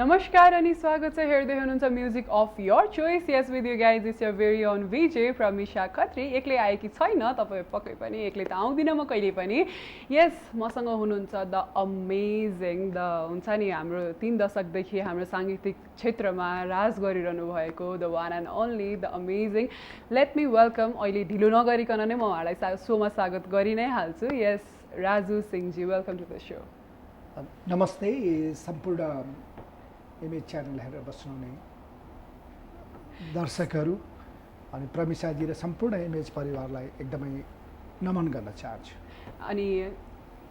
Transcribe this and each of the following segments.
नमस्कार अनि स्वागत छ हेर्दै हुनुहुन्छ म्युजिक अफ योर चोइस यस with you guys it's your very own Vijay Pramisha Khatri एक्लै आएकी छैन तपाईँ पक्कै पनि एक्लै त आउँदिनँ म कहिले पनि यस मसँग हुनुहुन्छ द अमेजिङ द हुन्छ नि हाम्रो 3 दशकदेखि हाम्रो साङ्गीतिक क्षेत्रमा राज गरिरहनु भएको the one and only the amazing let me welcome अहिले ढिलो नगरिकन नै म उहाँलाई सोमा स्वागत गरि नै हाल्छु यस Raju Singhji welcome to the show नमस्ते सम्पूर्ण इमेज च्यानल हेरेर बस्नुहुने दर्शकहरू अनि प्रमिशाजी र सम्पूर्ण इमेज परिवारलाई एकदमै नमन गर्न चाहन्छु। अनि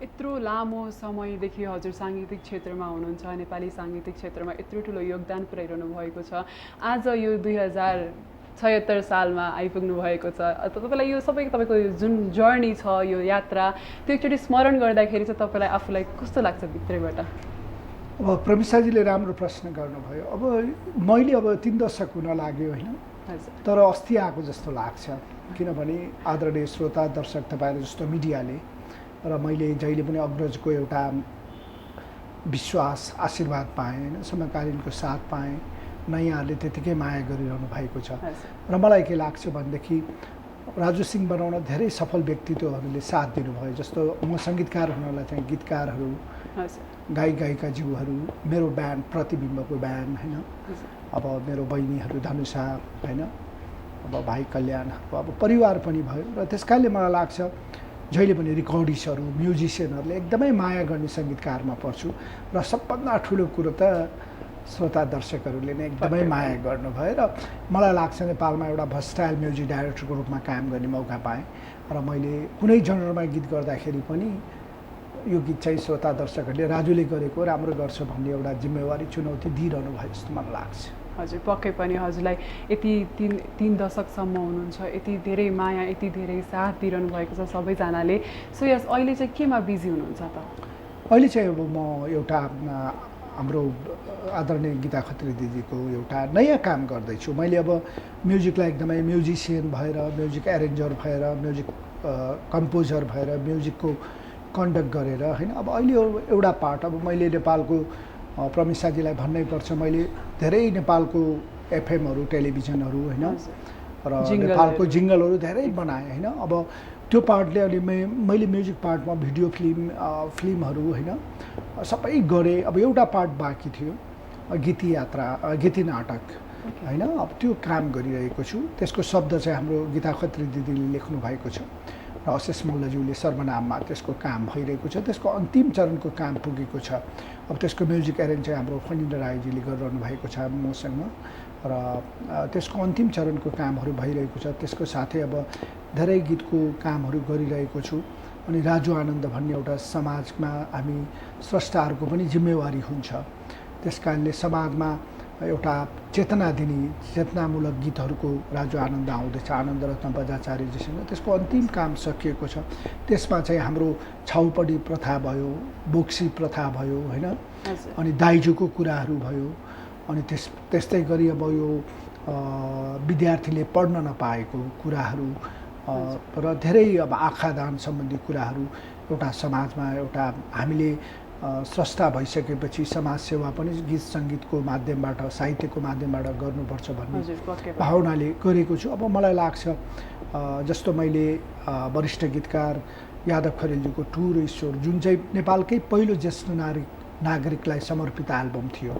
यत्रो लामो समयदेखि हजुर साङ्गीतिक क्षेत्रमा हुनुहुन्छ नेपाली साङ्गीतिक क्षेत्रमा यत्रो ठुलो योगदान पुर्याइरहनु भएको छ आज यो 2076 सालमा आइपुग्नु भएको छ तपाईँलाई यो सबै तपाईँको जुन जर्नी छ यो यात्रा त्यो एकचोटि स्मरण गर्दाखेरि चाहिँ तपाईँलाई आफूलाई कस्तो लाग्छ भित्रैबाट? अब प्रमिशाजीले राम्रो प्रश्न गर्नुभयो। अब मैले 3 दशक हुन लाग्यो होइन, तर अस्ति आएको जस्तो लाग्छ किनभने आदरणीय श्रोता दर्शक तपाईँहरू जस्तो मिडियाले र मैले जहिले पनि अग्रजको एउटा विश्वास आशीर्वाद पाएँ होइन, समकालीनको साथ पाएँ, नयाँहरूले त्यतिकै माया गरिरहनु भएको छ र मलाई के लाग्छ भनेदेखि राजु सिंह बनाउन धेरै सफल व्यक्तित्वहरूले साथ दिनुभयो। जस्तो म सङ्गीतकार हुनलाई चाहिँ गीतकारहरू, गायक गायिकाज्यूहरू, मेरो ब्यान्ड प्रतिबिम्बको ब्यान्ड होइन, अब मेरो बहिनीहरू धनुषा होइन, अब भाइ कल्याण, अब परिवार पनि भयो र त्यस कारणले मलाई लाग्छ जहिले पनि रेकर्डिस्टहरू म्युजिसियनहरूले एकदमै माया गर्ने सङ्गीतकारमा पर्छु र सबभन्दा ठुलो कुरो त श्रोता दर्शकहरूले नै एकदमै माया गर्नुभयो र मलाई लाग्छ नेपालमा एउटा भर्सटाइल म्युजिक डाइरेक्टरको रूपमा काम गर्ने मौका पाएँ र मैले कुनै जनरमा गीत गर्दाखेरि पनि यो गीत चाहिँ श्रोता दर्शकहरूले राजुले गरेको राम्रो गर्छ भन्ने एउटा जिम्मेवारी चुनौती दिइरहनु भयो जस्तो मलाई लाग्छ। हजुर पक्कै पनि हजुरलाई यति 3 दशकसम्म हुनुहुन्छ, यति धेरै माया यति धेरै साथ दिइरहनु भएको छ सबैजनाले। सो यस अहिले चाहिँ केमा बिजी हुनुहुन्छ त? अहिले चाहिँ अब म एउटा हाम्रो आदरणीय गीता खत्री दिदीको एउटा नयाँ काम गर्दैछु। मैले अब म्युजिकलाई एकदमै म्युजिसियन भएर, म्युजिक एरेन्जर भएर, म्युजिक कम्पोजर भएर, म्युजिकको कन्डक्ट गरेर होइन, अब अहिले एउटा पार्ट अब मैले नेपालको प्रमिशाजीलाई भन्नै पर्छ, मैले धेरै नेपालको एफएमहरू टेलिभिजनहरू होइन र नेपालको जिङ्गलहरू धेरै बनाएँ होइन। अब त्यो पार्टले अलि मैले म्युजिक पार्टमा भिडियो फिल्महरू होइन सबै गरेँ। अब एउटा पार्ट बाँकी थियो गीती यात्रा, गीती नाटक होइन, अब त्यो काम गरिरहेको छु। त्यसको शब्द चाहिँ हाम्रो गीता खत्री दिदीले लेख्नु भएको छ र अशेष मल्लज्यूले सर्वनाममा त्यसको काम भइरहेको छ। त्यसको अन्तिम चरणको काम पुगेको छ। अब त्यसको म्युजिक एरेन्ज चाहिँ हाम्रो फणीन्द्र राईजीले गरिरहनु भएको छ मसँग र त्यसको अन्तिम चरणको कामहरू भइरहेको छ। त्यसको साथै अब धेरै गीतको कामहरू गरिरहेको छु। अनि राजु आनन्द भन्ने एउटा समाजमा हामी स्रष्टाहरूको पनि जिम्मेवारी हुन्छ, त्यस कारणले समाजमा एउटा चेतना दिने चेतनामूलक गीतहरूको राजु आनन्द आउँदैछ आनन्द रत्न बजाचार्यजीसँग। त्यसको अन्तिम काम सकिएको छ। त्यसमा चाहिँ हाम्रो छाउपडी प्रथा भयो, बोक्सी प्रथा भयो होइन, अनि दाइजोको कुराहरू भयो, अनि त्यस्तै गरी अब यो विद्यार्थीले पढ्न नपाएको कुराहरू र धेरै अब आँखादान सम्बन्धी कुराहरू एउटा समाजमा एउटा हामीले स्रष्टा भइसकेपछि समाजसेवा पनि गीत सङ्गीतको माध्यमबाट, साहित्यको माध्यमबाट गर्नुपर्छ भन्ने भावनाले गरेको छु। अब मलाई लाग्छ जस्तो मैले वरिष्ठ गीतकार यादव खरेलजीको टुर ईश्वर जुन चाहिँ नेपालकै पहिलो ज्येष्ठ नागरिकलाई समर्पित एल्बम थियो,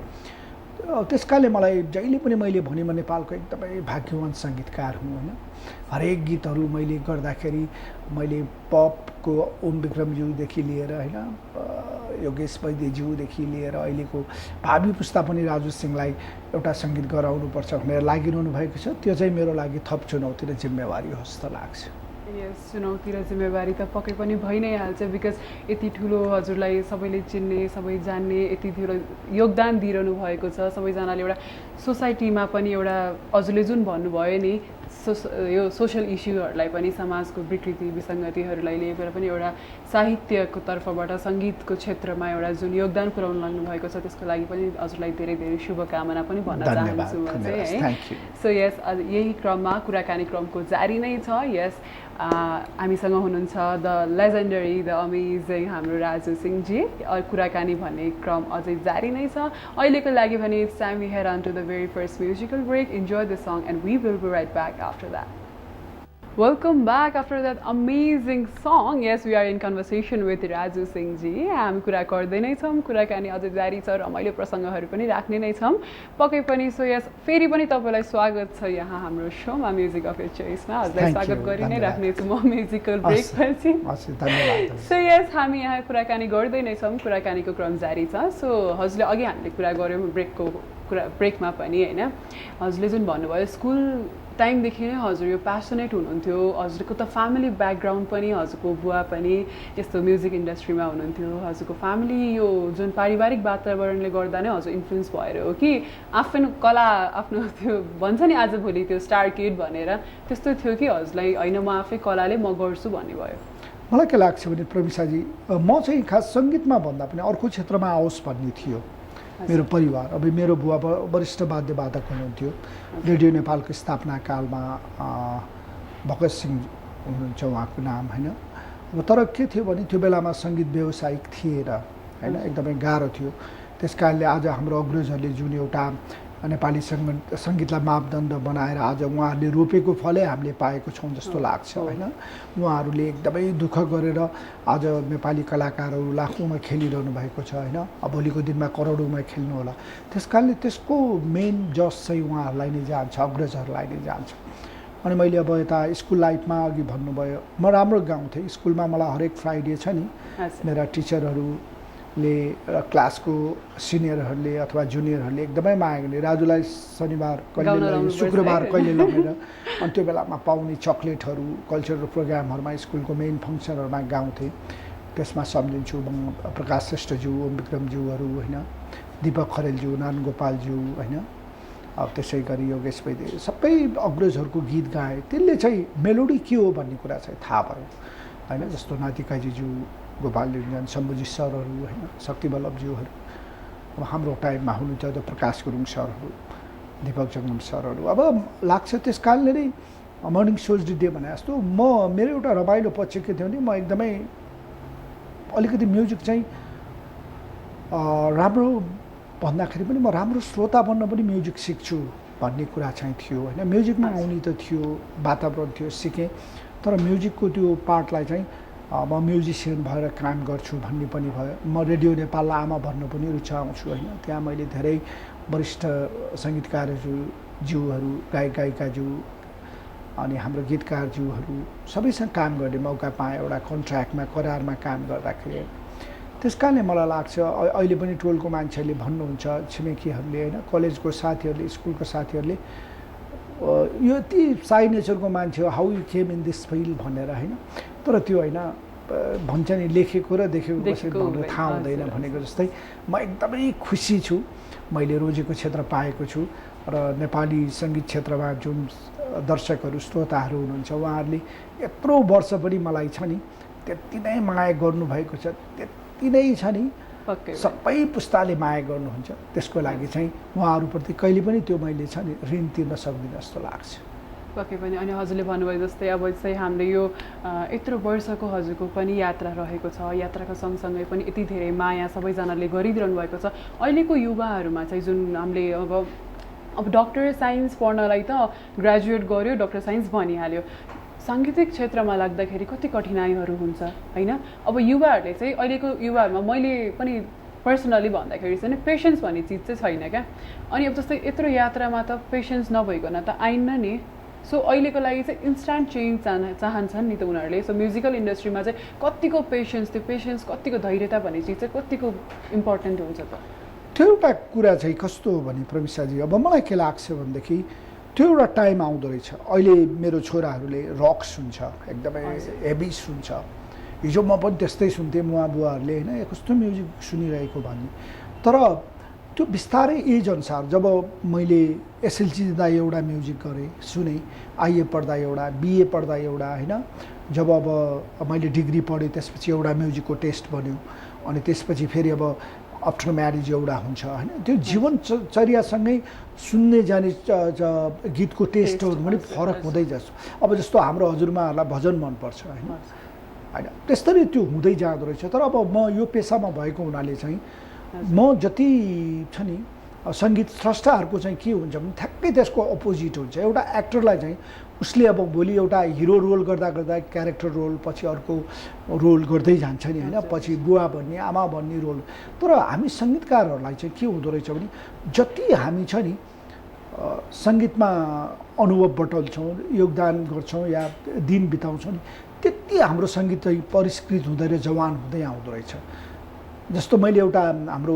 त्यस कारणले मलाई जहिले पनि मैले भने म नेपालको एकदमै भाग्यवान सङ्गीतकार हुँ होइन। हरेक गीतहरू मैले गर्दाखेरि मैले पपको ओम विक्रमज्यूदेखि लिएर होइन, योगेश वैद्यज्यूदेखि लिएर अहिलेको भावी पुस्ता पनि राजु सिंहलाई एउटा सङ्गीत गराउनुपर्छ भनेर लागिरहनु भएको छ। त्यो चाहिँ मेरो लागि थप चुनौती र जिम्मेवारी हो जस्तो लाग्छ। यस चुनौती र जिम्मेवारी त पक्कै पनि भइ नै हाल्छ बिकज यति ठुलो हजुरलाई सबैले चिन्ने, सबै जान्ने, यति ठुलो योगदान दिइरहनु भएको छ सबैजनाले। एउटा सोसाइटीमा पनि एउटा हजुरले जुन भन्नुभयो नि यो सोसल इस्युहरूलाई पनि समाजको विकृति विसङ्गतिहरूलाई लिएर पनि एउटा साहित्यको तर्फबाट सङ्गीतको क्षेत्रमा एउटा जुन योगदान पुर्याउनु लाग्नु भएको छ त्यसको लागि पनि हजुरलाई धेरै धेरै शुभकामना पनि भन्न चाहन्छु म चाहिँ है। सो यस यही क्रममा कुराकानी क्रमको जारी नै छ। यस हामीसँग हुनुहुन्छ द लेजेन्डरी द अमेजिङ हाम्रो राजु सिंहजी। कुराकानी भन्ने क्रम अझै जारी नै छ। अहिलेको लागि भने it's time we head on to the very first musical break. Enjoy the song and we will be right back after that. Welcome back after that amazing song. Yes, we are in conversation with Raju Singh ji. हामी कुरा गर्दै नै छौँ, कुराकानी अझै जारी छ, रमाइलो प्रसङ्गहरू पनि राख्ने नै छौँ पक्कै पनि। सो यस फेरि पनि तपाईँलाई स्वागत छ यहाँ हाम्रो सोमा म्युजिक अफ यर चोइसमा। हजुरलाई स्वागत गरि नै राख्नेछु म म्युजिकल ब्रेक पछि। सो यस हामी यहाँ कुराकानी गर्दै नै छौँ, कुराकानीको क्रम जारी छ। सो हजुरले अघि हामीले कुरा गऱ्यौँ ब्रेकमा पनि होइन, हजुरले जुन भन्नुभयो स्कुल टाइमदेखि नै हजुर यो प्यासनेट हुनुहुन्थ्यो। हजुरको त फ्यामिली ब्याकग्राउन्ड पनि, हजुरको बुवा पनि यस्तो म्युजिक इन्डस्ट्रीमा हुनुहुन्थ्यो। हजुरको फ्यामिली यो जुन पारिवारिक वातावरणले गर्दा नै हजुर इन्फ्लुएन्स भएर हो कि आफ्नो कला आफ्नो त्यो भन्छ नि आजभोलि त्यो स्टार किड भनेर त्यस्तो थियो कि हजुरलाई होइन म आफै कलाले म गर्छु भन्ने भयो? मलाई के लाग्छ भने प्रमिसाजी, म चाहिँ खास सङ्गीतमा भन्दा पनि अर्को क्षेत्रमा आओस् भन्ने थियो मेरो परिवार। अब मेरो बुवा वरिष्ठ वाद्यवादक हुनुहुन्थ्यो। रेडियो नेपालको स्थापना कालमा भगत सिंह हुनुहुन्छ उहाँको नाम होइन। अब तर के थियो भने त्यो बेलामा सङ्गीत व्यावसायिक थिएन होइन, एकदमै गाह्रो थियो। त्यस कारणले आज हाम्रो अग्रजहरूले जुन एउटा नेपाली सङ्गीतलाई मापदण्ड बनाएर आज उहाँहरूले रोपेको फलै हामीले पाएको छौँ जस्तो लाग्छ होइन। उहाँहरूले एकदमै दुःख गरेर आज नेपाली कलाकारहरू लाखौँमा खेलिरहनु भएको छ होइन। अब भोलिको दिनमा करोडौँमा खेल्नु होला। त्यस कारणले त्यसको मेन जस चाहिँ उहाँहरूलाई नै जान्छ, अग्रजहरूलाई नै जान्छ। अनि मैले अब यता स्कुल लाइफमा अघि भन्नुभयो म राम्रो गाउँथेँ। स्कुलमा मलाई हरेक फ्राइडे छ नि मेरा टिचरहरूले क्लासको सिनियरहरूले अथवा जुनियरहरूले एकदमै माया गर्ने, राजुलाई शनिबार कहिले लग्यो, शुक्रबार कहिले लगेर अनि त्यो बेलामा पाउने चक्लेटहरू कल्चरल प्रोग्रामहरूमा स्कुलको मेन फङ्सनहरूमा गाउँथेँ। त्यसमा सम्झिन्छु प्रकाश श्रेष्ठज्यू, ओम विक्रमज्यूहरू होइन, दीपक खरेलज्यू, नारायण गोपालज्यू होइन, अब त्यसै गरी योगेश वैद्य सबै अग्रजहरूको गीत गाए। त्यसले चाहिँ मेलोडी के हो भन्ने कुरा चाहिँ थाहा भयो होइन। जस्तो नाति काजीज्यू, गोपाल निरञ्जन, शम्भुजी सरहरू होइन, शक्ति बल्लभज्यूहरू, अब हाम्रो टाइममा हुनुहुन्थ्यो त प्रकाश गुरुङ सरहरू, दीपक जङ्गम सरहरू। अब लाग्छ त्यस कारणले नै मर्निङ सोज डे भने जस्तो मेरो एउटा रमाइलो पक्ष के थियो भने म एकदमै अलिकति म्युजिक चाहिँ राम्रो भन्दाखेरि पनि म राम्रो श्रोता बन्न पनि म्युजिक सिक्छु भन्ने कुरा चाहिँ थियो होइन। म्युजिकमा आउने त थियो, वातावरण थियो, सिकेँ। तर म्युजिकको त्यो पार्टलाई चाहिँ म म्युजिसियन भएर काम गर्छु भन्ने पनि भयो। म रेडियो नेपाललाई आमा भन्न पनि रुचाउँछु होइन। त्यहाँ मैले धेरै वरिष्ठ सङ्गीतकारज्यूहरू, गायक गायिकाज्यू अनि हाम्रो गीतकारज्यूहरू सबैसँग काम गर्ने मौका पाएँ एउटा कन्ट्र्याक्टमा, करारमा काम गर्दाखेरि। त्यस कारणले मलाई लाग्छ अहिले पनि टोलको मान्छेहरूले भन्नुहुन्छ, छिमेकीहरूले होइन, कलेजको साथीहरूले, स्कुलको साथीहरूले यो यति साई नेचरको मान्छे हो, how you came in this field भनेर होइन। तर त्यो होइन, भन्छ नि लेखेको र देखेको कसरी थाहा हुँदैन भनेको जस्तै म एकदमै खुसी छु मैले रोजेको क्षेत्र पाएको छु। र नेपाली सङ्गीत क्षेत्रमा जुन दर्शकहरू श्रोताहरू हुनुहुन्छ उहाँहरूले यत्रो वर्ष पनि मलाई छ नि त्यति नै माया गर्नुभएको छ, त्यति नै छ नि सबै पुस्ताले माया गर्नुहुन्छ। त्यसको लागि चाहिँ उहाँहरूप्रति कहिले पनि त्यो मैले छ नि ऋण तिर्न सक्दिनँ जस्तो लाग्छ। पक्कै पनि। अनि हजुरले भन्नुभयो जस्तै अब चाहिँ हामीले यो यत्रो वर्षको हजुरको पनि यात्रा रहेको छ, यात्राको सँगसँगै पनि यति धेरै माया सबैजनाले गरिदिनु भएको छ। अहिलेको युवाहरूमा चाहिँ जुन हामीले अब डक्टर साइन्स पढ्नलाई त ग्रेजुएट गर्यो, डक्टर साइन्स भनिहाल्यो, साङ्गीतिक क्षेत्रमा लाग्दाखेरि कति कठिनाइहरू हुन्छ होइन। अब युवाहरूले चाहिँ अहिलेको युवाहरूमा मैले पनि पर्सनली भन्दाखेरि चाहिँ पेसेन्स भन्ने चिज चाहिँ छैन क्या। अनि अब जस्तै यत्रो यात्रामा त पेसेन्स नभइकन त आइन्न नि। सो अहिलेको लागि चाहिँ इन्स्ट्यान्ट चेन्ज चाहन्छन् नि त उनीहरूले। सो म्युजिकल इन्डस्ट्रीमा चाहिँ कतिको पेसेन्स, त्यो पेसेन्स कतिको धैर्यता भन्ने चिज चाहिँ कतिको इम्पोर्टेन्ट हुन्छ त? त्यो एउटा कुरा चाहिँ कस्तो हो भने प्रविशाजी, अब मलाई के लाग्छ भनेदेखि त्यो एउटा टाइम आउँदो रहेछ। अहिले मेरो छोराहरूले रक सुन्छ, एकदमै हेभी सुन्छ। हिजो म पनि त्यस्तै सुन्थेँ, मुवा बुवाहरूले होइन कस्तो म्युजिक सुनिरहेको भन्ने। तर त्यो बिस्तारै एज अनुसार जब मैले एसएलसी दिँदा एउटा म्युजिक गरेँ सुने, आइए पढ्दा एउटा, बिए पढ्दा एउटा होइन, जब अब मैले डिग्री पढेँ त्यसपछि एउटा म्युजिकको टेस्ट बन्यो, अनि त्यसपछि फेरि अब आफ्टर म्यारिज एउटा हुन्छ होइन। त्यो जीवनचर्यासँगै सुन्ने जाने गीतको टेस्टहरू पनि फरक हुँदै जान्छ। अब जस्तो हाम्रो हजुरमाहरूलाई भजन मनपर्छ होइन, होइन त्यस्तरी त्यो हुँदै जाँदो रहेछ। तर अब म यो पेसामा भएको हुनाले चाहिँ म जति छ नि सङ्गीत स्रष्टाहरूको चाहिँ के हुन्छ भने ठ्याक्कै त्यसको अपोजिट हुन्छ। एउटा एक्टरलाई चाहिँ उसले अब भोलि एउटा हिरो रोल गर्दा गर्दा क्यारेक्टर रोल, पछि अर्को रोल गर्दै जान्छ नि होइन, पछि बुवा भन्ने आमा भन्ने रोल। तर हामी सङ्गीतकारहरूलाई चाहिँ के हुँदो रहेछ भने जति हामी छ नि सङ्गीतमा अनुभव बटुल्छौँ, योगदान गर्छौँ या दिन बिताउँछौँ नि, त्यति हाम्रो सङ्गीत चाहिँ परिष्कृत हुँदै र जवान हुँदै आउँदो रहेछ। जस्तो मैले एउटा हाम्रो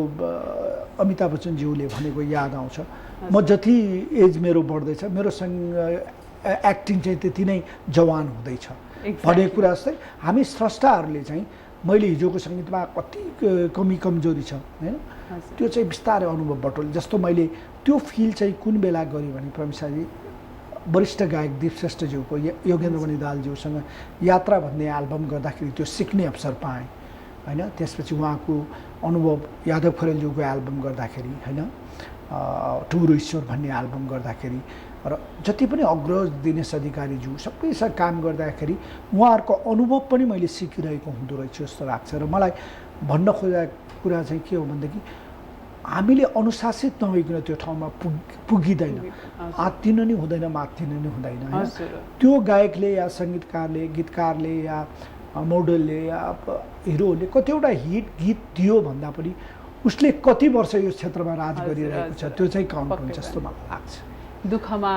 अमिताभ बच्चनज्यूले भनेको याद आउँछ, म जति एज मेरो बढ्दैछ मेरो एक्टिङ चाहिँ त्यति नै जवान हुँदैछ भन्ने कुरा जस्तै हामी स्रष्टाहरूले चाहिँ मैले हिजोको सङ्गीतमा कति कमी कमजोरी छ होइन, त्यो चाहिँ बिस्तारै अनुभव बटुल। जस्तो मैले त्यो फिल चाहिँ कुन बेला गरेँ भने प्रमिसाजी वरिष्ठ गायक दीप श्रेष्ठज्यूको योगेन्द्रमणि दाहालज्यूसँग यात्रा भन्ने एल्बम गर्दाखेरि त्यो सिक्ने अवसर पाएँ होइन। त्यसपछि उहाँको अनुभव यादव खरेलज्यूको एल्बम गर्दाखेरि होइन, टुरो ईश्वर भन्ने एल्बम गर्दाखेरि र जति पनि अग्रज दिनेश अधिकारीज्यू सबैसँग काम गर्दाखेरि उहाँहरूको अनुभव पनि मैले सिकिरहेको हुँदो रहेछ जस्तो लाग्छ। र मलाई भन्न खोजेको कुरा चाहिँ के हो भनेदेखि हामीले अनुशासित नभइकन त्यो ठाउँमा पुगिँदैन, आत्तिनु नि हुँदैन, मात्तिनु नि हुँदैन होइन। त्यो गायकले या सङ्गीतकारले, गीतकारले या मोडलले या हिरोले कतिवटा हिट गीत दियो भन्दा पनि उसले कति वर्ष यो क्षेत्रमा राज गरिरहेको छ त्यो चाहिँ काउन्ट हुन्छ जस्तो मलाई लाग्छ। दुःखमा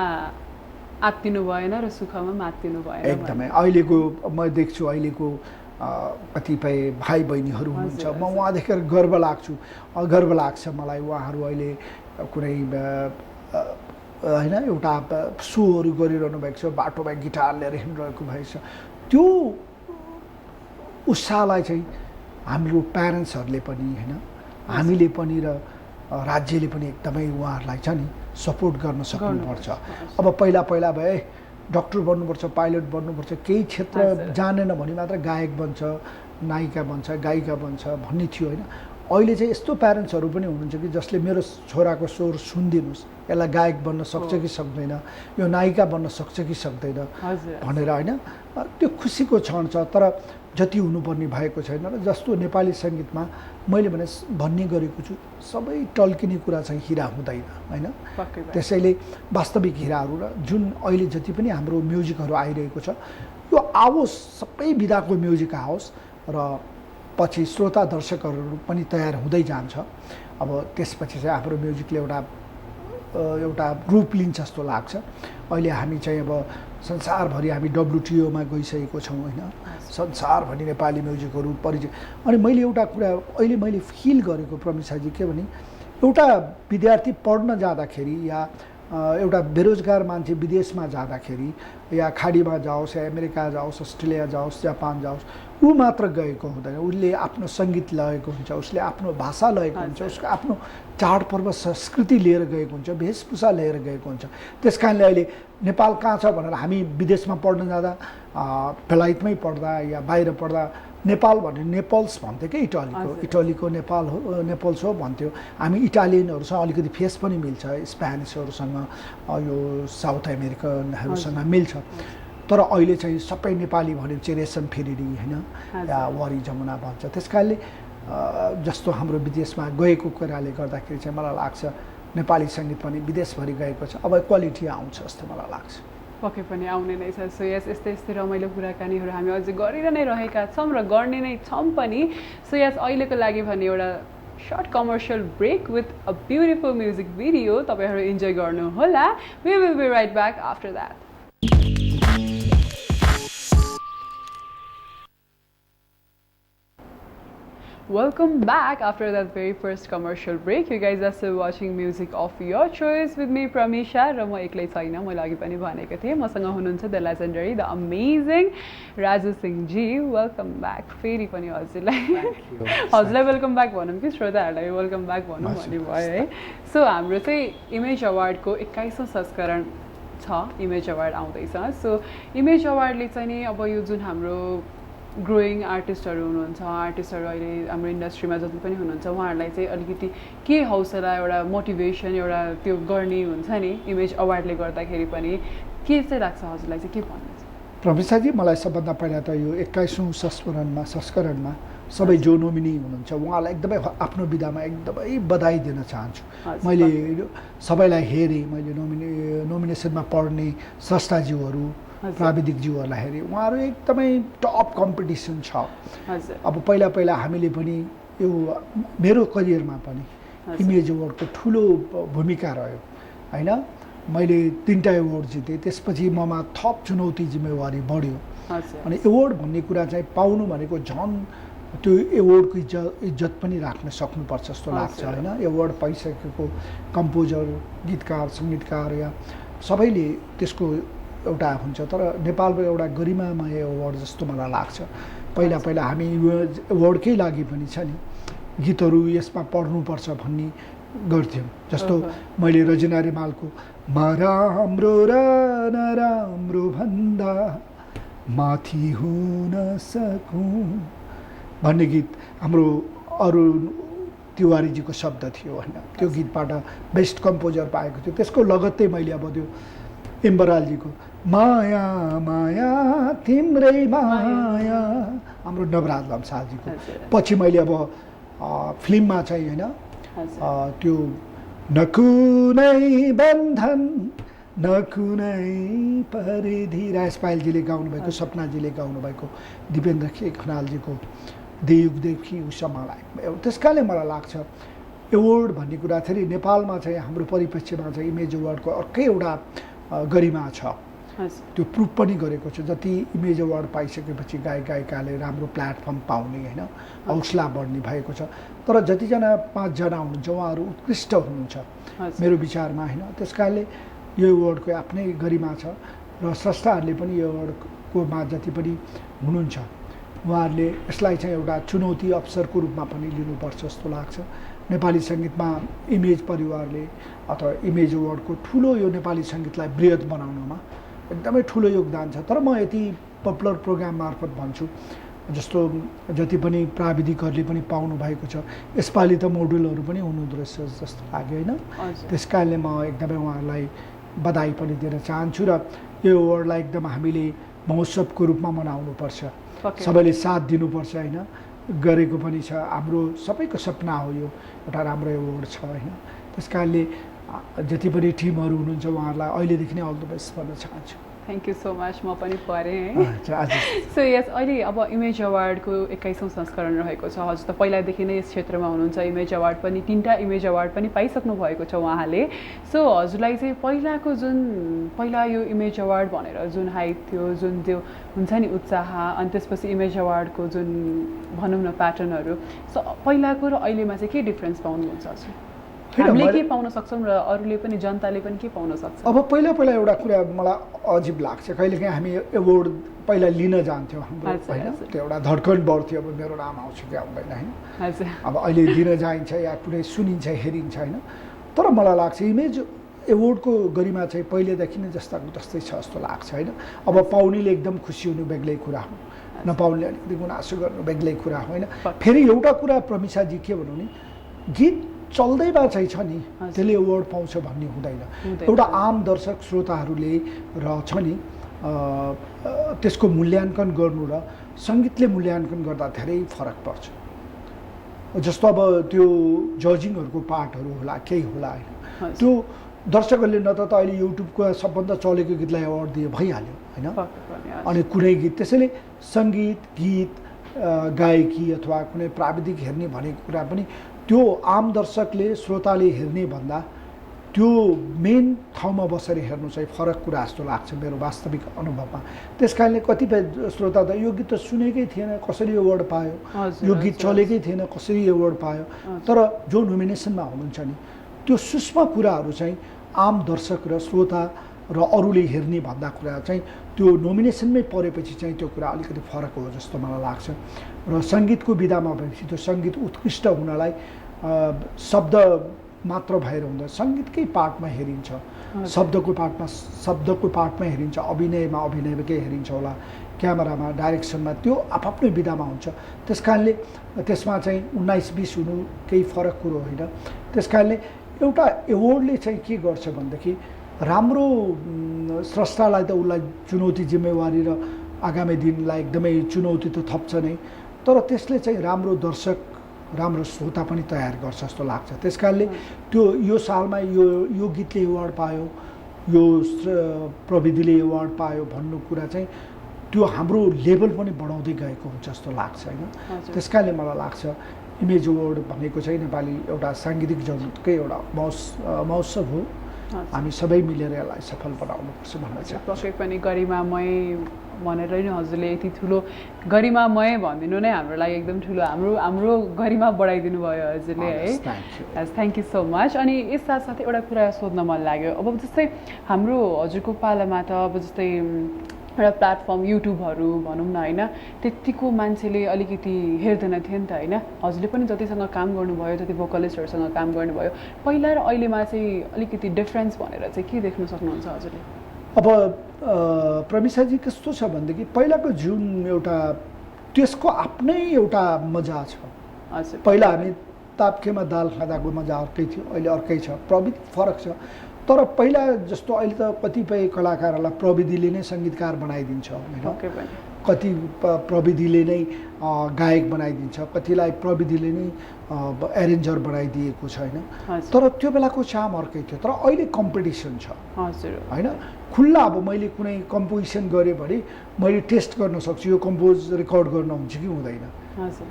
आत्तिनु भएन र सुखमा मात्तिनु भएन एकदमै। अहिलेको म देख्छु अहिलेको कतिपय भाइ बहिनीहरू हुनुहुन्छ, म उहाँ देखेर गर्व लाग्छ मलाई। उहाँहरू अहिले कुनै होइन एउटा सोहरू गरिरहनु भएको छ, बाटोमा गिटार लिएर हिँडिरहेको भएको छ। त्यो उत्साहलाई चाहिँ हाम्रो प्यारेन्ट्सहरूले पनि होइन, हामीले पनि र राज्यले पनि एकदमै उहाँहरूलाई छ नि सपोर्ट गर्न सक्नुपर्छ। अब पहिला भए डक्टर बन्नुपर्छ, पाइलट बन्नुपर्छ, केही क्षेत्र जानेन भने मात्र गायक बन्छ, नायिका बन्छ, गायिका बन्छ भन्ने थियो होइन। अहिले चाहिँ यस्तो प्यारेन्ट्सहरू पनि हुनुहुन्छ कि जसले मेरो छोराको स्वर सुनिदिनुहोस्, यसलाई गायक बन्न सक्छ कि सक्दैन, यो नायिका बन्न सक्छ कि सक्दैन भनेर होइन। त्यो खुसीको क्षण छ, तर जति हुनुपर्ने भएको छैन। र जस्तो नेपाली सङ्गीतमा मैले भन्ने गरेको छु, सबै टल्किने कुरा चाहिँ हिरा हुँदैन होइन। त्यसैले वास्तविक हिराहरू र जुन अहिले जति पनि हाम्रो म्युजिकहरू आइरहेको छ यो आओस्, सबै विधाको म्युजिक आओस् र पछि श्रोता दर्शकहरू पनि तयार हुँदै जान्छ। अब त्यसपछि चाहिँ हाम्रो म्युजिकले एउटा रूप लिन्छ जस्तो लाग्छ। अहिले हामी चाहिँ अब संसारभरि हामी WTOमा गइसकेको छौँ होइन, संसारभरि नेपाली म्युजिकहरू परिचय। अनि मैले एउटा कुरा अहिले मैले फिल गरेको प्रमिसाजी के भने, एउटा विद्यार्थी पढ्न जाँदाखेरि या एउटा बेरोजगार मान्छे विदेशमा जाँदाखेरि या खाडीमा जाओस् या अमेरिका जाओस्, अस्ट्रेलिया जाओस्, जापान जाओस्, ऊ मात्र गएको हुँदैन। उसले आफ्नो सङ्गीत लगेको हुन्छ, उसले आफ्नो भाषा लगेको हुन्छ, उसको आफ्नो चाडपर्व संस्कृति लिएर गएको हुन्छ, वेशभूषा लिएर गएको हुन्छ। त्यस कारणले अहिले नेपाल कहाँ छ भनेर हामी विदेशमा पढ्न जाँदा, बेलायतमै पढ्दा या बाहिर पढ्दा नेपाल भने नेपल्स भन्थ्यो कि इटालीको नेपाल हो, नेपल्स हो भन्थ्यो। हामी इटालियनहरूसँग अलिकति फेस पनि मिल्छ, स्पेनिसहरूसँग, यो साउथ अमेरिकनहरूसँग मिल्छ। तर अहिले चाहिँ सबै नेपाली भनेपछि रेशम फेरिडी होइन या वरी जमुना भन्छ। त्यस कारणले जस्तो हाम्रो विदेशमा गएको कुराले गर्दाखेरि चाहिँ मलाई लाग्छ नेपाली सङ्गीत पनि विदेशभरि गएको छ, अब क्वालिटी आउँछ जस्तो मलाई लाग्छ। पक्कै पनि आउने नै छ। सो यस्तै रमाइलो कुराकानीहरू हामी अझै गरेर नै रहेका छौँ र गर्ने नै छौँ पनि। सो अहिलेको लागि भने एउटा short commercial break with a beautiful music video तपाईँहरू इन्जोय गर्नुहोला। We will be right back after that. Welcome back after that very first commercial break. You guys are still watching Music of Your Choice with me, Pramisha. र म एक्लै छैन, मैले अघि पनि भनेको थिएँ, मसँग हुनुहुन्छ the legendary, the amazing Raju Singhji. Welcome back फेरि पनि हजुरलाई. हजुरलाई वेलकम ब्याक भनौँ कि श्रोताहरूलाई वेलकम ब्याक भनौँ भन्ने भयो है. सो हाम्रो चाहिँ इमेज अवार्डको 21औं संस्करण छ. इमेज अवार्ड आउँदैछ. सो इमेज अवार्डले चाहिँ नि अब यो जुन हाम्रो ग्रोइङ आर्टिस्टहरू हुनुहुन्छ, आर्टिस्टहरू अहिले हाम्रो इन्डस्ट्रीमा जति पनि हुनुहुन्छ उहाँहरूलाई चाहिँ अलिकति के हौसला, एउटा मोटिभेसन, एउटा त्यो गर्ने हुन्छ नि इमेज अवार्डले गर्दाखेरि पनि के चाहिँ लाग्छ हजुरलाई चाहिँ, के भन्नुहुन्छ? प्रमिसाजी, मलाई सबभन्दा पहिला त यो 21औं संस्करणमा सबै जो नोमिनी हुनुहुन्छ उहाँलाई एकदमै आफ्नो विधामा एकदमै बधाई दिन चाहन्छु. मैले सबैलाई हेरेँ, मैले नोमिनेसनमा पढ्ने स्रष्टाज्यूहरू, प्राविधिकज्यूहरूलाई हेरेँ, उहाँहरू एकदमै टप कम्पिटिसन छ. अब पहिला हामीले पनि यो मेरो करियरमा पनि इमेज अवार्डको ठुलो भूमिका रह्यो होइन. मैले 3टा अवार्ड जितेँ, त्यसपछि ममा थप चुनौती जिम्मेवारी बढ्यो. अनि अवार्ड भन्ने कुरा चाहिँ पाउनु भनेको झन् त्यो अवार्डको इज्जत पनि राख्न सक्नुपर्छ जस्तो लाग्छ होइन. अवार्ड पाइसकेको कम्पोजर, गीतकार, सङ्गीतकार या सबैले त्यसको एउटा हुन्छ, तर नेपालको एउटा गरिमामय अवार्ड जस्तो मलाई लाग्छ. पहिला हामी अवार्डकै लागि पनि छ नि गीतहरू यसमा पढ्नुपर्छ भन्ने गर्थ्यौँ. जस्तो मैले रजना रिमालको म राम्रो र नराम्रो भन्दा माथि हुन सकूँ भन्ने गीत हाम्रो अरुण तिवारीजीको शब्द थियो होइन. त्यो गीतबाट बेस्ट कम्पोजर पाएको थियो. त्यसको लगत्तै मैले अब त्यो इम्बरालजीको माया माया तिम्रै माया हाम्रो नवराज लम्सालजीको पछि मैले अब फिल्ममा चाहिँ होइन त्यो नकुनै बन्धन नकुनै परिधि राज पायलजीले गाउनुभएको, सपनाजीले गाउनुभएको, दिपेन्द्र के खनालजीको देयुगदेखि उसम्मलाई. त्यस कारणले मलाई लाग्छ अवार्ड भन्ने कुरा फेरि नेपालमा चाहिँ हाम्रो परिप्रेक्ष्यमा चाहिँ इमेज अवार्डको अर्कै एउटा गरिमा छ. त्यो प्रुभ पनि गरेको छ. जति इमेज अवार्ड पाइसकेपछि गायिकाले राम्रो प्लेटफर्म पाउने होइन, हौसला बढ्ने भएको छ. तर जतिजना 5 जना हुनुहुन्छ उहाँहरू उत्कृष्ट हुनुहुन्छ मेरो विचारमा होइन. त्यस कारणले यो अवार्डको आफ्नै गरिमा छ र स्रष्टाहरूले पनि यो अवार्डकोमा जति पनि हुनुहुन्छ उहाँहरूले यसलाई चाहिँ एउटा चुनौती अवसरको रूपमा पनि लिनुपर्छ जस्तो लाग्छ. नेपाली सङ्गीतमा इमेज परिवारले अथवा इमेज अवार्डको ठुलो यो नेपाली सङ्गीतलाई बृहत बनाउनमा एकदमै ठुलो योगदान छ. तर म यति पपुलर प्रोग्राम मार्फत भन्छु, जस्तो जति पनि प्राविधिकहरूले पनि पाउनु भएको छ, यसपालि त मोडलहरू पनि हुनुहुँदो रहेछ जस्तो लाग्यो होइन. त्यस कारणले म एकदमै उहाँहरूलाई बधाई पनि दिन चाहन्छु र यो अवार्डलाई एकदम हामीले महोत्सवको रूपमा मनाउनुपर्छ. सबैले साथ दिनुपर्छ होइन. गरेको पनि छ, हाम्रो सबैको सपना हो यो एउटा राम्रो अवार्ड छ होइन. त्यस कारणले जति पनि टिमहरू हुनुहुन्छ उहाँहरूलाई अहिलेदेखि नै अल द बेस्ट भन्न चाहन्छु. Thank you so much. म पनि पढेँ है. सो यस अहिले अब इमेज अवार्डको 21औं संस्करण रहेको छ. हजुर त पहिलादेखि नै यस क्षेत्रमा हुनुहुन्छ. इमेज अवार्ड पनि 3टा इमेज अवार्ड पनि पाइसक्नु भएको छ उहाँले. सो हजुरलाई चाहिँ पहिला यो इमेज अवार्ड भनेर जुन हाइप थियो, जुन त्यो हुन्छ नि उत्साह, अनि त्यसपछि इमेज अवार्डको जुन भनौँ न प्याटर्नहरू, सो पहिलाको र अहिलेमा चाहिँ के डिफ्रेन्स पाउनुहुन्छ हजुर? हामीले के पाउन सक्छौँ र अरूले पनि, जनताले पनि के पाउन सक्छ? अब पहिला एउटा कुरा मलाई अजिब लाग्छ. कहिलेकाहीँ हामी अवार्ड पहिला लिन जान्थ्यौँ हाम्रो होइन, त्यो एउटा धड्कन बढ्थ्यो, अब मेरो नाम आउँछ कि आउँदैन होइन. अब अहिले दिन जाइन्छ या कुनै सुनिन्छ, हेरिन्छ होइन. तर मलाई लाग्छ इमेज अवार्डको गरिमा चाहिँ पहिलेदेखि नै जस्ताको जस्तै छ जस्तो लाग्छ होइन. अब पाउनेले एकदम खुसी हुनु बेग्लै कुरा हो, नपाउनेले अलिकति गुनासो गर्नु बेग्लै कुरा हो होइन. फेरि एउटा कुरा प्रमिसाजी के भन्नु नि, गीत चल्दैमा चाहिँ छ नि त्यसले अवार्ड पाउँछ भन्ने हुँदैन. एउटा आम दर्शक श्रोताहरूले र छ नि त्यसको मूल्याङ्कन गर्नु र सङ्गीतले मूल्याङ्कन गर्दा धेरै फरक पर्छ. जस्तो अब त्यो जजिङहरूको पार्टहरू होला, केही होला होइन, त्यो दर्शकहरूले न त अहिले युट्युबको सबभन्दा चलेको गीतलाई अवार्ड दिए भइहाल्यो होइन. अनि कुनै गीत, त्यसैले सङ्गीत, गीत, गायकी अथवा कुनै प्राविधिक हेर्ने भनेको कुरा पनि त्यो आम दर्शकले, श्रोताले हेर्ने भन्दा त्यो मेन ठाउँमा बसेर हेर्नु चाहिँ फरक कुरा जस्तो लाग्छ मेरो वास्तविक अनुभवमा। त्यस कारणले कतिपय श्रोता त यो गीत त सुनेकै थिएन कसरी अवार्ड पायो, यो गीत चलेकै थिएन कसरी अवार्ड पायो, तर जो नोमिनेसनमा हुनुहुन्छ नि त्यो सूक्ष्म कुराहरू चाहिँ आम दर्शक र श्रोता र अरूले हेर्ने भन्दा कुरा चाहिँ त्यो नोमिनेसनमै परेपछि चाहिँ त्यो कुरा अलिकति फरक हो जस्तो मलाई लाग्छ। र सङ्गीतको विधामा भएपछि त्यो सङ्गीत उत्कृष्ट हुनलाई शब्द मात्र भएर हुँदैन, सङ्गीतकै पार्टमा हेरिन्छ, शब्दको पार्टमा हेरिन्छ, अभिनयमा अभिनयकै हेरिन्छ होला, क्यामेरामा डाइरेक्सनमा त्यो आफ्नै विधामा हुन्छ। त्यस कारणले त्यसमा चाहिँ 19-20 हुनु केही फरक कुरो होइन। त्यस कारणले एउटा एवार्डले चाहिँ के गर्छ भनेदेखि राम्रो स्रष्टालाई त उसलाई चुनौती जिम्मेवारी र आगामी दिनलाई एकदमै चुनौती त थप्छ नै, तर त्यसले चाहिँ राम्रो दर्शक राम्रो श्रोता पनि तयार गर्छ जस्तो लाग्छ। त्यस कारणले त्यो यो सालमा यो गीतले अवार्ड पायो, यो प्रविधिले अवार्ड पायो भन्नु कुरा चाहिँ त्यो हाम्रो लेभल पनि बढाउँदै गएको हुन्छ जस्तो लाग्छ होइन। त्यस कारणले मलाई लाग्छ इमेज अवार्ड भनेको चाहिँ नेपाली एउटा साङ्गीतिक जगतकै एउटा महोत्सव हो, हामी सबै मिलेर यसलाई सफल बनाउनुपर्छ भन्ने छ। पक्कै पनि गरिमामय भनेर नि हजुरले यति ठुलो गरिमामय भनिदिनु नै हाम्रो लागि एकदम ठुलो हाम्रो गरिमा बढाइदिनु भयो हजुरले है। Thank you so much. अनि यस साथसाथै एउटा कुरा सोध्न मन लाग्यो, अब जस्तै हाम्रो हजुरको पालामा त अब जस्तै एउटा प्लेटफर्म युट्युबहरू भनौँ न होइन, त्यतिको मान्छेले अलिकति हेर्दैन थियो नि त होइन। हजुरले पनि जतिसँग काम गर्नुभयो जति भोकलिस्टहरूसँग काम गर्नुभयो पहिला र अहिलेमा चाहिँ अलिकति डिफ्रेन्स भनेर चाहिँ के देख्न सक्नुहुन्छ हजुरले? अब प्रमिसाजी कस्तो छ भनेदेखि पहिलाको जुन एउटा त्यसको आफ्नै एउटा मजा छ। हजुर, पहिला हामी ताप्केमा दाल खाँदाको मजा अर्कै थियो, अहिले अर्कै छ, प्रविधि फरक छ। तर पहिला जस्तो अहिले त कतिपय कलाकारहरूलाई प्रविधिले नै सङ्गीतकार बनाइदिन्छ होइन, कति प्रविधिले नै गायक बनाइदिन्छ, कतिलाई प्रविधिले नै एरेन्जर बनाइदिएको छ होइन। तर त्यो बेलाको चाम अर्कै थियो, तर अहिले कम्पिटिसन छ होइन, खुल्ला। अब मैले कुनै कम्पोजिसन गरेँ भने मैले टेस्ट गर्न सक्छु यो कम्पोज रेकर्ड गर्न हुन्छ कि हुँदैन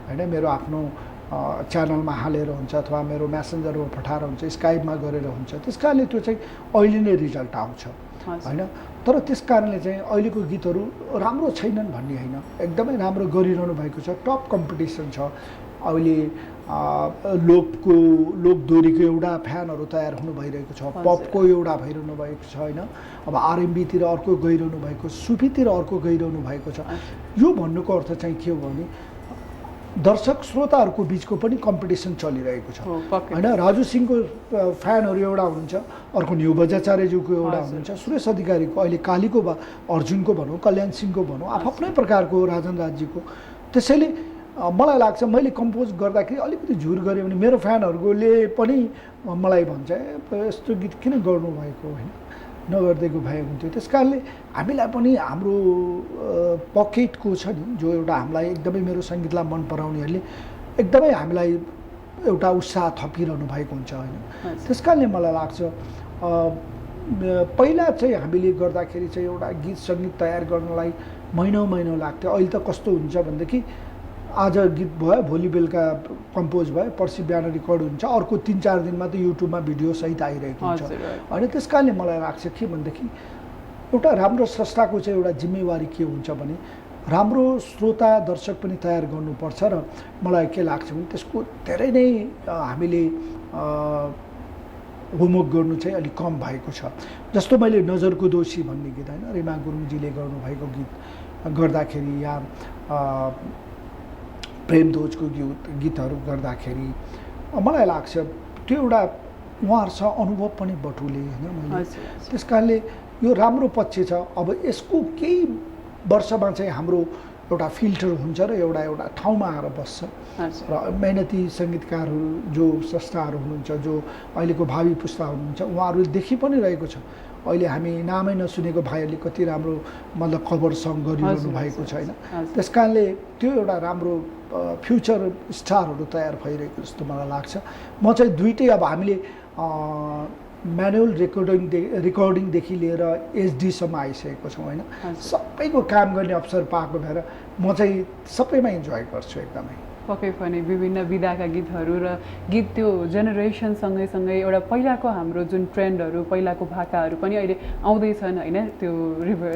होइन, मेरो आफ्नो च्यानलमा हालेर हुन्छ अथवा मेरो म्यासेन्जरमा पठाएर हुन्छ, स्काइपमा गरेर हुन्छ। त्यस कारणले त्यो चाहिँ अहिले नै रिजल्ट आउँछ होइन। तर त्यस कारणले चाहिँ अहिलेको गीतहरू राम्रो छैनन् भन्ने होइन, एकदमै राम्रो गरिरहनु भएको छ, टप कम्पिटिसन छ। अहिले लोकदोरीको एउटा फ्यानहरू तयार हुनु भइरहेको छ, पपको एउटा भइरहनु भएको छ होइन, अब आरएमबीतिर अर्को गइरहनु भएको, सुफीतिर अर्को गइरहनु भएको छ। यो भन्नुको अर्थ चाहिँ के हो भने दर्शक श्रोताहरूको बिचको पनि कम्पिटिसन चलिरहेको छ होइन। राजु सिंहको फ्यानहरू एउटा हुनुहुन्छ, अर्को न्यु बज्राचार्यज्यूको एउटा हुनुहुन्छ, सुरेश अधिकारीको, अहिले कालीको अर्जुनको भनौँ, कल्याण सिंहको भनौँ, आफ्नै प्रकारको राजन राजजीको। त्यसैले मलाई लाग्छ मैले कम्पोज गर्दाखेरि अलिकति झुर गरेँ भने मेरो फ्यानहरूले पनि मलाई भन्छ यस्तो गीत किन गर्नुभएको होइन, नगरिदिएको भए हुन्थ्यो। त्यस कारणले हामीलाई पनि हाम्रो पकेटको छ नि जो एउटा हामीलाई एकदमै मेरो सङ्गीतलाई मन पराउनेहरूले एकदमै हामीलाई एउटा उत्साह थपिरहनु भएको हुन्छ होइन। त्यस कारणले मलाई लाग्छ पहिला चाहिँ हामीले गर्दाखेरि चाहिँ एउटा गीत सङ्गीत तयार गर्नलाई महिनौँ लाग्थ्यो। अहिले त कस्तो हुन्छ भनेदेखि आज गीत भयो, भोलि बेलुका कम्पोज भयो, पर्सि बिहान रेकर्ड हुन्छ, अर्को 3-4 दिनमा त युट्युबमा भिडियो सहित आइरहेको हुन्छ होइन। त्यस कारणले मलाई लाग्छ के भनेदेखि एउटा राम्रो स्रष्टाको चाहिँ एउटा जिम्मेवारी के हुन्छ भने राम्रो श्रोता दर्शक पनि तयार गर्नुपर्छ। र मलाई के लाग्छ भने त्यसको धेरै नै हामीले होमवर्क गर्नु चाहिँ अलिक कम भएको छ। जस्तो मैले नजरको दोषी भन्ने गीत होइन, रिमा गुरुङजीले गर्नुभएको गीत गर्दाखेरि या प्रेमध्वजको गीतहरू गर्दाखेरि मलाई लाग्छ त्यो एउटा उहाँहरूसँग अनुभव पनि बटुले होइन मैले। त्यस कारणले यो राम्रो पक्ष छ। अब यसको केही वर्षमा चाहिँ हाम्रो एउटा फिल्टर हुन्छ र एउटा ठाउँमा आएर बस्छ र मेहनती सङ्गीतकारहरू जो स्रष्टाहरू हुनुहुन्छ, जो अहिलेको भावी पुस्ता हुनुहुन्छ, उहाँहरूले देखि पनि रहेको छ। अहिले हामी नामै नसुनेको भाइहरूले कति राम्रो मतलब कभर सङ गरिरहनु भएको छ होइन। त्यस कारणले त्यो एउटा राम्रो फ्युचर स्टारहरू तयार भइरहेको जस्तो मलाई लाग्छ। म चाहिँ दुइटै अब हामीले म्यानुअल रेकर्डिङदेखि लिएर एचडीसम्म आइसकेको छौँ होइन। सबैको काम गर्ने अवसर पाएको भएर म चाहिँ सबैमा इन्जोय गर्छु एकदमै। पक्कै पनि विभिन्न विधाका गीतहरू र गीत त्यो जेनेरेसन सँगै एउटा पहिलाको हाम्रो जुन ट्रेन्डहरू पहिलाको भाकाहरू पनि अहिले आउँदैछन् होइन त्यो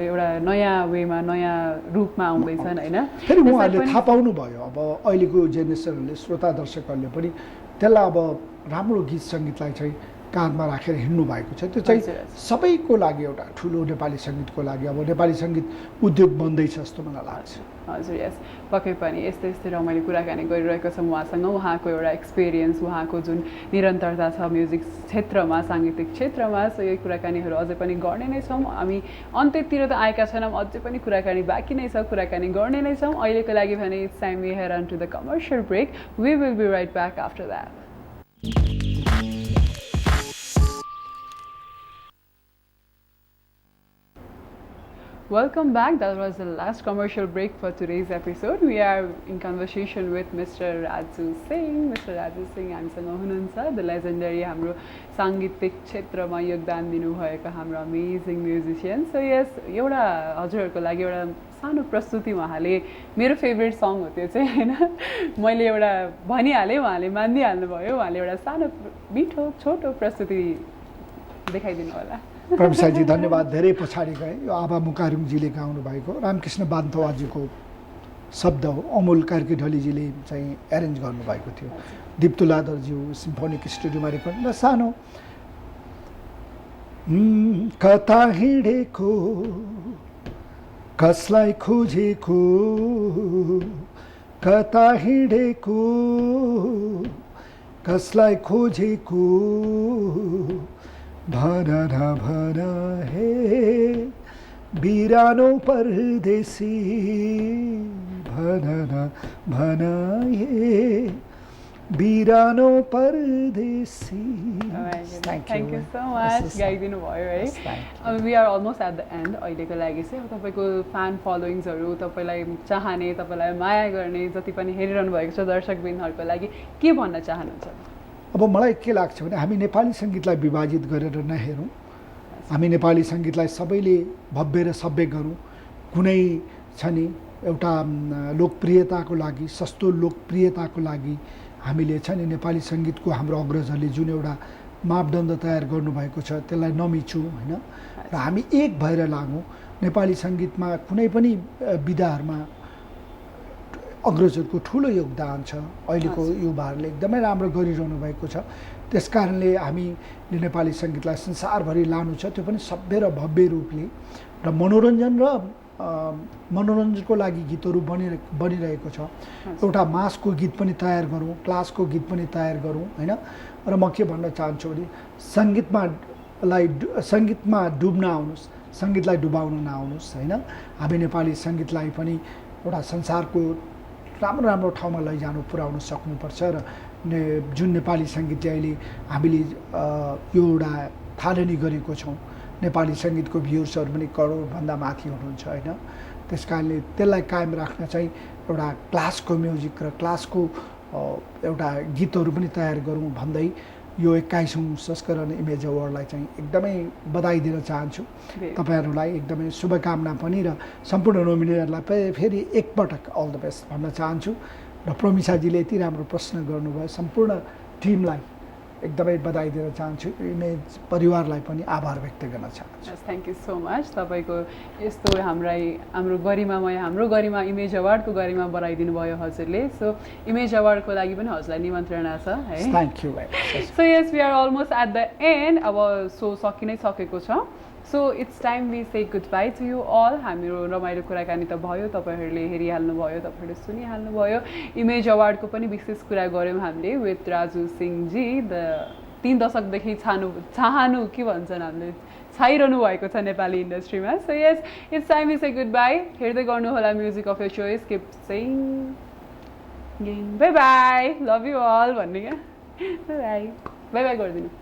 एउटा नयाँ वेमा नयाँ रूपमा आउँदैछन् होइन फेरि उहाँहरूले थाहा पाउनुभयो अब अहिलेको जेनेरेसनहरूले श्रोता दर्शकहरूले पनि त्यसलाई अब राम्रो गीत सङ्गीतलाई चाहिँ काँधमा राखेर हिँड्नु भएको छ त्यो चाहिँ सबैको लागि एउटा ठुलो नेपाली सङ्गीतको लागि अब नेपाली सङ्गीत उद्योग बन्दैछ जस्तो मलाई लाग्छ हजुर यस पक्कै पनि यस्तै रमाइलो कुराकानी गरिरहेको छौँ उहाँसँग उहाँको एउटा एक्सपिरियन्स उहाँको जुन निरन्तरता छ म्युजिक क्षेत्रमा साङ्गीतिक क्षेत्रमा सो यही कुराकानीहरू अझै पनि गर्ने नै छौँ हामी अन्त्यतिर त आएका छैनौँ अझै पनि कुराकानी बाँकी नै छ कुराकानी गर्ने नै छौँ अहिलेको लागि भने it's time we head on to the commercial break we will be right back after that Welcome back. That was the last commercial break for today's episode. We are in conversation with Mr. Raju Singh. Mr. Raju Singh हामीसँग हुनुहुन्छ the legendary हाम्रो साङ्गीतिक क्षेत्रमा योगदान दिनुभएका हाम्रो amazing musician so yes एउटा हजुरहरूको लागि एउटा सानो प्रस्तुति उहाँले मेरो फेभरेट सङ हो त्यो चाहिँ होइन मैले एउटा भनिहालेँ उहाँले मानिदिइहाल्नुभयो उहाँले एउटा सानो मिठो छोटो प्रस्तुति देखाइदिनु होला प्रविशाजी धन्यवाद धेरै पछाडि गए यो आभा मुकारुङजीले गाउनु भएको रामकृष्ण बान्तवाजीको शब्द हो अमोल कार्की ढलीजीले चाहिँ एरेन्ज गर्नुभएको थियो दिप्तुलादरज्यू सिम्फोनिक स्टुडियोमा रेकर्ड र सानो कता हिँडेको कसलाई खोजेको कता हिँडेको कसलाई खोजेको भना भना हे बिरानो परदेशी भना भना हे बिरानो परदेशी थ्याङ्क यू सो मच गाइदिनु भयो है अब we are almost at the end अहिलेको लागि चाहिँ अब तपाईँको फ्यान फलोइङ्सहरू तपाईँलाई चाहने तपाईँलाई माया गर्ने जति पनि हेरिरहनु भएको छ दर्शकबिनहरूको लागि के भन्न चाहनुहुन्छ अब मलाई के लाग्छ भने हामी नेपाली सङ्गीतलाई विभाजित गरेर नहेरौँ हामी नेपाली सङ्गीतलाई सबैले भव्य र सभ्य गरौँ कुनै छ नि एउटा लोकप्रियताको लागि सस्तो लोकप्रियताको लागि हामीले छ नि नेपाली सङ्गीतको हाम्रो अग्रजहरूले जुन एउटा मापदण्ड तयार गर्नुभएको छ त्यसलाई नमिचौँ होइन र हामी एक भएर लागौँ नेपाली सङ्गीतमा कुनै पनि विधाहरूमा अग्रजहरूको ठुलो योगदान छ अहिलेको युवाहरूले एकदमै राम्रो गरिरहनु भएको छ त्यसकारणले हामीले नेपाली सङ्गीतलाई संसारभरि लानु छ त्यो पनि सभ्य र भव्य रूपले र मनोरञ्जनको लागि गीतहरू बनिरहेको छ एउटा मासको गीत पनि तयार गरौँ क्लासको गीत पनि तयार गरौँ होइन र म के भन्न चाहन्छु भने सङ्गीतमा डुब्न आउनुहोस् सङ्गीतलाई डुबाउन नआउनुहोस् होइन हामी नेपाली सङ्गीतलाई पनि एउटा संसारको राम्रो राम्रो ठाउँमा लैजानु पुर्याउन सक्नुपर्छ र जुन नेपाली सङ्गीत चाहिँ अहिले हामीले यो एउटा थालनी गरेको छौँ नेपाली सङ्गीतको भ्युर्सहरू पनि करोडभन्दा माथि हुनुहुन्छ होइन त्यस कारणले त्यसलाई कायम राख्न चाहिँ एउटा क्लासको म्युजिक र क्लासको एउटा गीतहरू पनि तयार गरौँ भन्दै यो 21औं संस्करण इमेज अवार्डलाई चाहिँ एकदमै बधाई दिन चाहन्छु तपाईहरुलाई एकदमै शुभकामना पनि र सम्पूर्ण नोमिनेटहरूलाई फेरि एकपटक अल द बेस्ट भन्न चाहन्छु र प्रमिसाजीले यति राम्रो प्रश्न गर्नुभयो सम्पूर्ण टिमलाई एकदमै बधाई दिन चाहन्छु इमेज परिवारलाई पनि आभार व्यक्त गर्न चाहन्छु थ्यांक यू सो मच तपाईको यस्तो हाम्रो गरिमा इमेज अवार्डको गरिमा बढाइदिनु भयो हजुरले सो इमेज अवार्डको लागि पनि हजुरलाई निमन्त्रणा छ है thank you very much so yes we are almost at the end अब सो सकिनै सकेको छ so it's time we say goodbye to you all हाम्रो रमाइलो कुराकानी त भयो तपाईहरुले हेरिहाल्नु भयो तपाईहरुले सुनिहाल्नु भयो इमेज अवार्डको पनि विशेष कुरा गर्यौं हामीले विथ राजु सिंह जी द 3 दशकदेखि चाहनु के भन्छन् हामीले छाइरहनु भएको छ नेपाली इन्डस्ट्रीमा so yes it's time we say goodbye हेर्दै गर्नु होला music of your choice keep saying bye bye love you all भन्ने क्या बाइ बाइ बाइ गरिदिनु